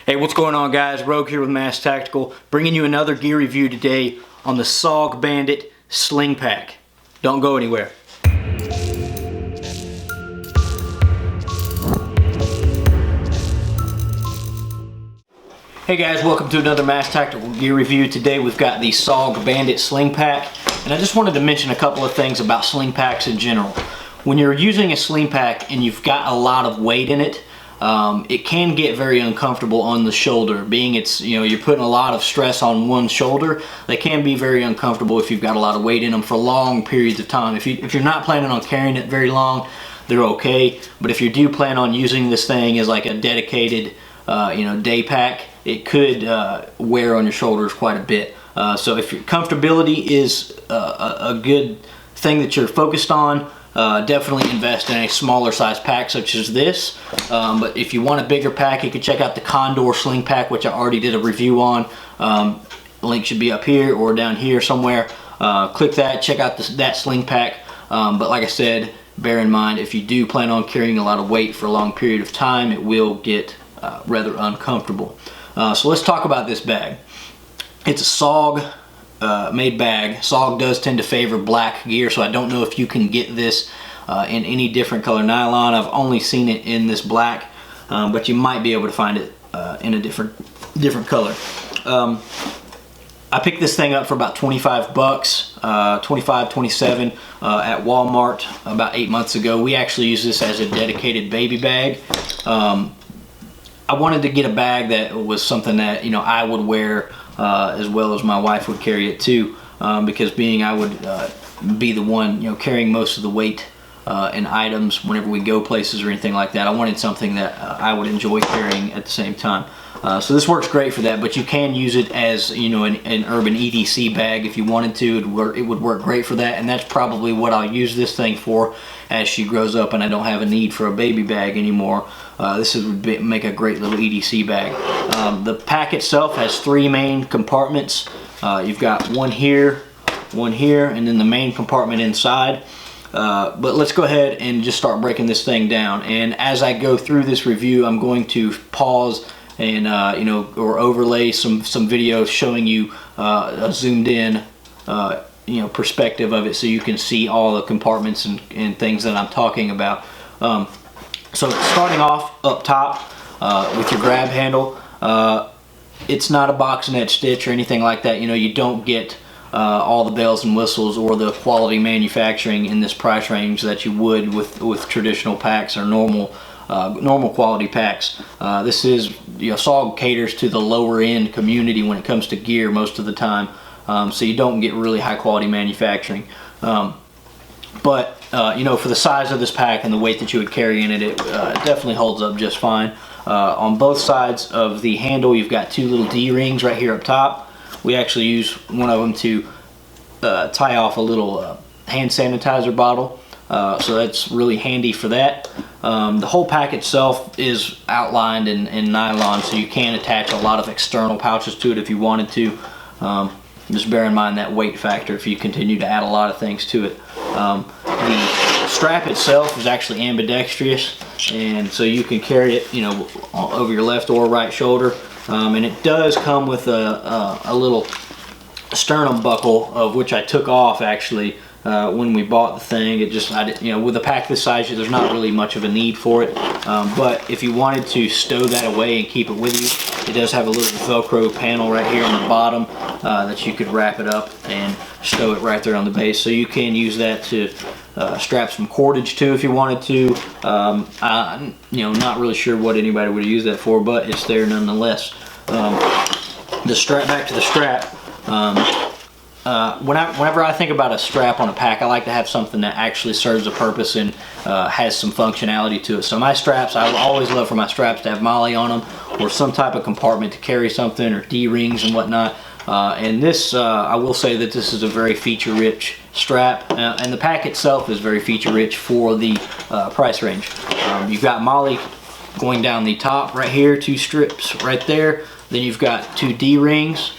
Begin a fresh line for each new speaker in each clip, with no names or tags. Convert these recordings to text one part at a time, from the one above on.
Hey, what's going on, guys? Rogue here with M.A.S.K Tactical, bringing you another gear review today on the SOG Bandit Sling Pack. Don't go anywhere. Hey guys, welcome to another M.A.S.K Tactical gear review. Today we've got the SOG Bandit Sling Pack, and I just wanted to mention a couple of things about sling packs in general. When you're using a sling pack and you've got a lot of weight in it, it can get very uncomfortable on the shoulder. Being it's, you're putting a lot of stress on one shoulder, they can be very uncomfortable if you've got a lot of weight in them for long periods of time. If you're not planning on carrying it very long, they're okay. But if you do plan on using this thing as like a dedicated day pack, it could wear on your shoulders quite a bit. So if your comfortability is a good thing that you're focused on, definitely invest in a smaller size pack such as this. But if you want a bigger pack, you can check out the Condor Sling Pack, which I already did a review on. Link should be up here or down here somewhere. Click that, check out that sling pack. But like I said, bear in mind, if you do plan on carrying a lot of weight for a long period of time, it will get rather uncomfortable. So let's talk about this bag. It's a SOG made bag. SOG does tend to favor black gear, so I don't know if you can get this in any different color nylon. I've only seen it in this black, but you might be able to find it in a different color. I picked this thing up for about 25 bucks, 25, 27 at Walmart about 8 months ago. We actually use this as a dedicated baby bag. I wanted to get a bag that was something that I would wear as well as my wife would carry it too, because I would be the one carrying most of the weight and items whenever we go places or anything like that. I wanted something that I would enjoy carrying at the same time. So this works great for that, but you can use it as an urban EDC bag if you wanted to. It would work great for that, and that's probably what I'll use this thing for as she grows up and I don't have a need for a baby bag anymore. This would make a great little EDC bag. The pack itself has 3 main compartments. You've got one here, and then the main compartment inside. But let's go ahead and just start breaking this thing down. And as I go through this review, I'm going to pause and or overlay some videos showing you a zoomed in perspective of it, so you can see all the compartments and things that I'm talking about. So starting off up top with your grab handle, it's not a box net stitch or anything like that. You don't get all the bells and whistles or the quality manufacturing in this price range that you would with traditional packs or normal quality packs. This is SOG caters to the lower end community when it comes to gear most of the time, so you don't get really high quality manufacturing. But for the size of this pack and the weight that you would carry in it, it definitely holds up just fine. On both sides of the handle, you've got 2 little D-rings right here up top. We actually use one of them to tie off a little hand sanitizer bottle, so that's really handy for that. The whole pack itself is outlined in nylon, so you can attach a lot of external pouches to it if you wanted to. Just bear in mind that weight factor if you continue to add a lot of things to it. The strap itself is actually ambidextrous, and so you can carry it over your left or right shoulder. And it does come with a little sternum buckle, of which I took off actually when we bought the thing. With a pack this size, there's not really much of a need for it. But if you wanted to stow that away and keep it with you, it does have a little Velcro panel right here on the bottom that you could wrap it up and stow it right there on the base. So you can use that to strap some cordage to if you wanted to. Not really sure what anybody would use that for, but it's there nonetheless. The strap, back to the strap. Whenever I think about a strap on a pack, I like to have something that actually serves a purpose and has some functionality to it. So my straps, I always love for my straps to have MOLLE on them, or some type of compartment to carry something, or D-rings and whatnot. And this, I will say that this is a very feature-rich strap, and the pack itself is very feature-rich for the price range. You've got MOLLE going down the top right here, 2 strips right there. Then you've got 2 D-rings.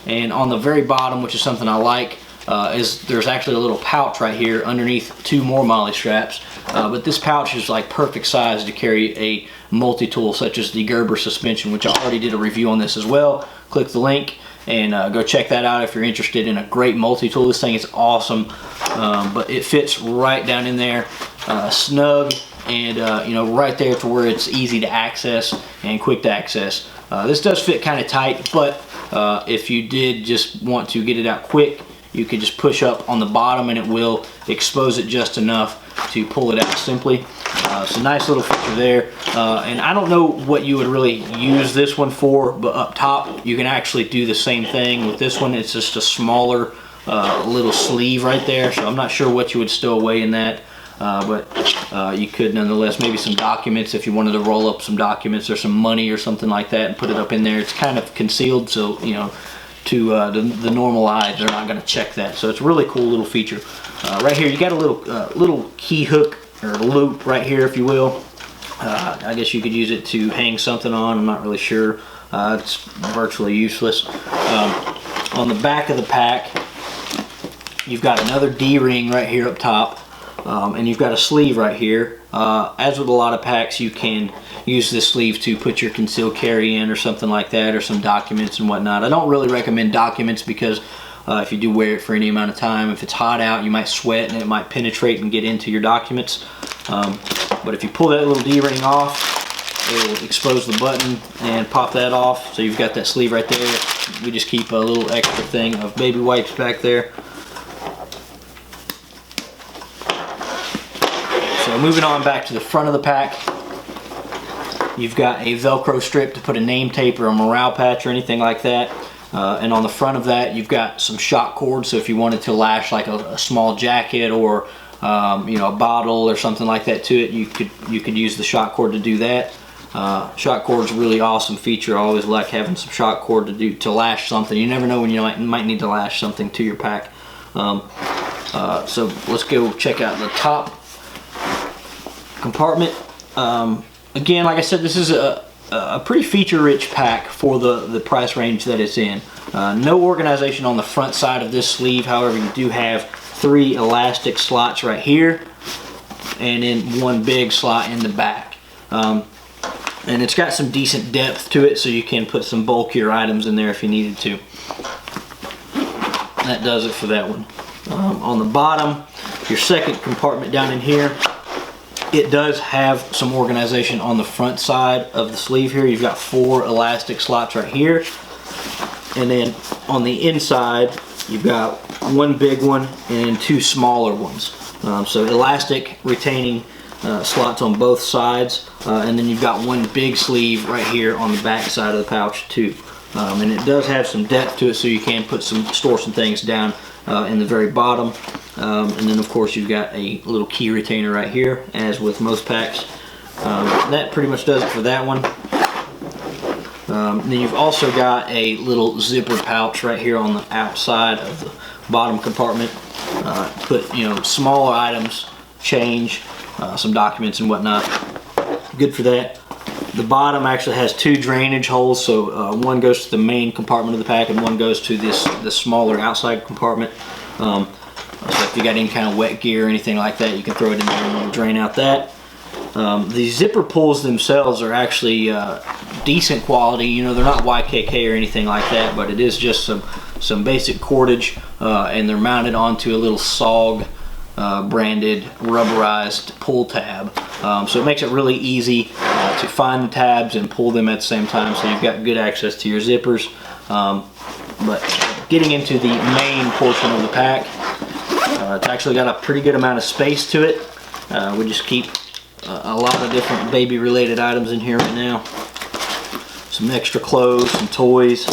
And on the very bottom, which is something I like, there's actually a little pouch right here underneath 2 more MOLLE straps. but this pouch is like perfect size to carry a multi-tool such as the Gerber suspension, which I already did a review on this as well. Click the link and go check that out if you're interested in a great multi-tool. This thing is awesome, but it fits right down in there, snug, and you know, right there to where it's easy to access and quick to access. This does fit kind of tight, but if you did just want to get it out quick, you could just push up on the bottom and it will expose it just enough to pull it out simply. So nice little feature there. And I don't know what you would really use this one for, but up top you can actually do the same thing with this one. It's just a smaller little sleeve right there, so I'm not sure what you would stow away in that. But you could nonetheless, maybe some documents if you wanted to roll up some documents or some money or something like that and put it up in there. It's kind of concealed, so you know, to the normal eye, they're not going to check that. So it's a really cool little feature. Right here, you got a little key hook or loop right here, if you will. I guess you could use it to hang something on. I'm not really sure. It's virtually useless. On the back of the pack, you've got another D-ring right here up top. And you've got a sleeve right here. As with a lot of packs, you can use this sleeve to put your concealed carry in or something like that, or some documents and whatnot. I don't really recommend documents because if you do wear it for any amount of time, if it's hot out, you might sweat and it might penetrate and get into your documents. But if you pull that little D-ring off, it will expose the button and pop that off. So you've got that sleeve right there. We just keep a little extra thing of baby wipes back there. So moving on back to the front of the pack, you've got a Velcro strip to put a name tape or a morale patch or anything like that. And on the front of that, you've got some shock cords. So if you wanted to lash like a small jacket or you know, a bottle or something like that to it, you could use the shock cord to do that. Shock cord's a really awesome feature. I always like having some shock cord to lash something. You never know when you might need to lash something to your pack. So let's go check out the top compartment. Again, like I said, this is a pretty feature-rich pack for the price range that it's in. No organization on the front side of this sleeve. However, you do have 3 elastic slots right here, and then 1 big slot in the back. And it's got some decent depth to it, so you can put some bulkier items in there if you needed to. That does it for that one. On the bottom, your second compartment down in here, it does have some organization on the front side of the sleeve here. You've got 4 elastic slots right here. And then on the inside, you've got 1 big one and 2 smaller ones. So elastic retaining slots on both sides. And then you've got 1 big sleeve right here on the back side of the pouch too. And it does have some depth to it, so you can store some things down in the very bottom. And then of course you've got a little key retainer right here, as with most packs. That pretty much does it for that one. Then you've also got a little zipper pouch right here on the outside of the bottom compartment. Put, you know, smaller items, change, some documents and whatnot. Good for that. The bottom actually has 2 drainage holes, so one goes to the main compartment of the pack and one goes to this smaller outside compartment. So if you got any kind of wet gear or anything like that, you can throw it in there and it'll drain out that. The zipper pulls themselves are actually decent quality. You know, they're not YKK or anything like that, but it is just some basic cordage, and they're mounted onto a little S.O.G branded rubberized pull tab. So it makes it really easy to find the tabs and pull them at the same time, so you've got good access to your zippers. But getting into the main portion of the pack, it's actually got a pretty good amount of space to it. We just keep a lot of different baby related items in here right now. Some extra clothes, some toys,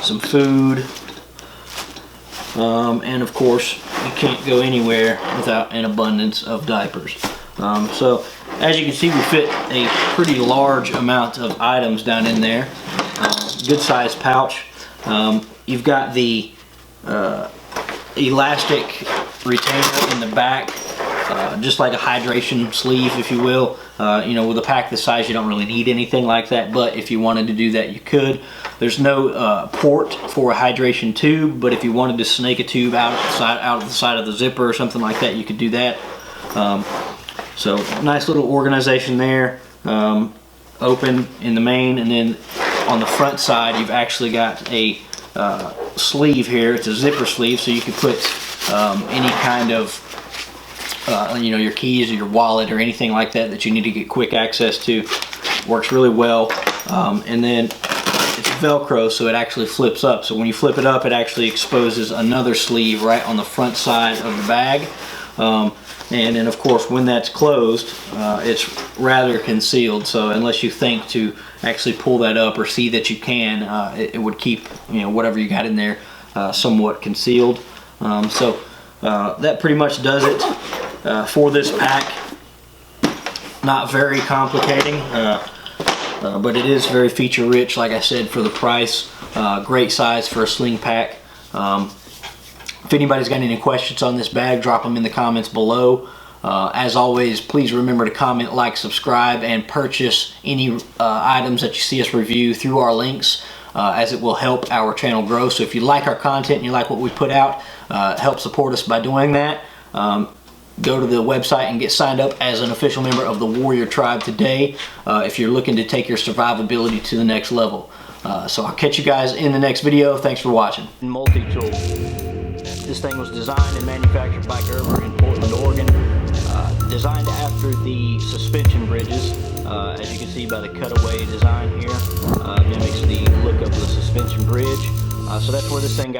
some food, and of course you can't go anywhere without an abundance of diapers. So as you can see, we fit a pretty large amount of items down in there. Good sized pouch. You've got the elastic retainer in the back, just like a hydration sleeve, if you will. You know, with a pack this size, you don't really need anything like that, but if you wanted to do that, you could. There's no port for a hydration tube, but if you wanted to snake a tube out of the side of the zipper or something like that, you could do that. So nice little organization there. Open in the main, and then on the front side you've actually got a sleeve here. It's a zipper sleeve, so you can put any kind of you know, your keys or your wallet or anything like that that you need to get quick access to. Works really well. And then it's Velcro, so it actually flips up. So when you flip it up, it actually exposes another sleeve right on the front side of the bag. And then of course when that's closed, it's rather concealed, so unless you think to actually pull that up or see that you can, it would keep, you know, whatever you got in there somewhat concealed. So that pretty much does it for this pack. Not very complicating, but it is very feature rich, like I said, for the price. Great size for a sling pack. If anybody's got any questions on this bag, drop them in the comments below. As always, please remember to comment, like, subscribe, and purchase any items that you see us review through our links, as it will help our channel grow. So if you like our content and you like what we put out, help support us by doing that. Go to the website and get signed up as an official member of the Warrior Tribe today, if you're looking to take your survivability to the next level. So I'll catch you guys in the next video. Thanks for watching. Multi-tool. This thing was designed and manufactured by Gerber in Portland, Oregon. Designed after the suspension bridges, as you can see by the cutaway design here. Mimics the look of the suspension bridge. So that's where this thing got